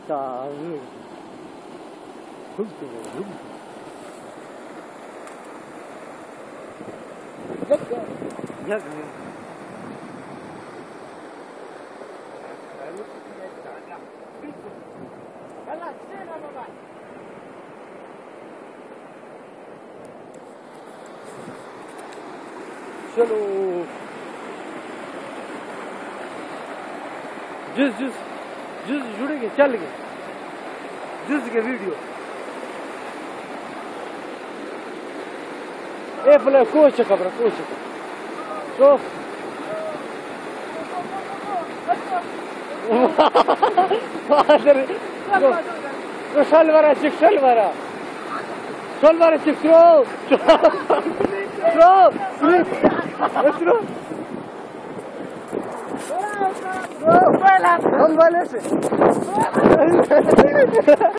Tabii. Hıptı. Yak. चलो जिस जुड़ेंगे चल गए जिस के वीडियो ए बोले कोच खबर कोच तो शलवारा चिक थ्रो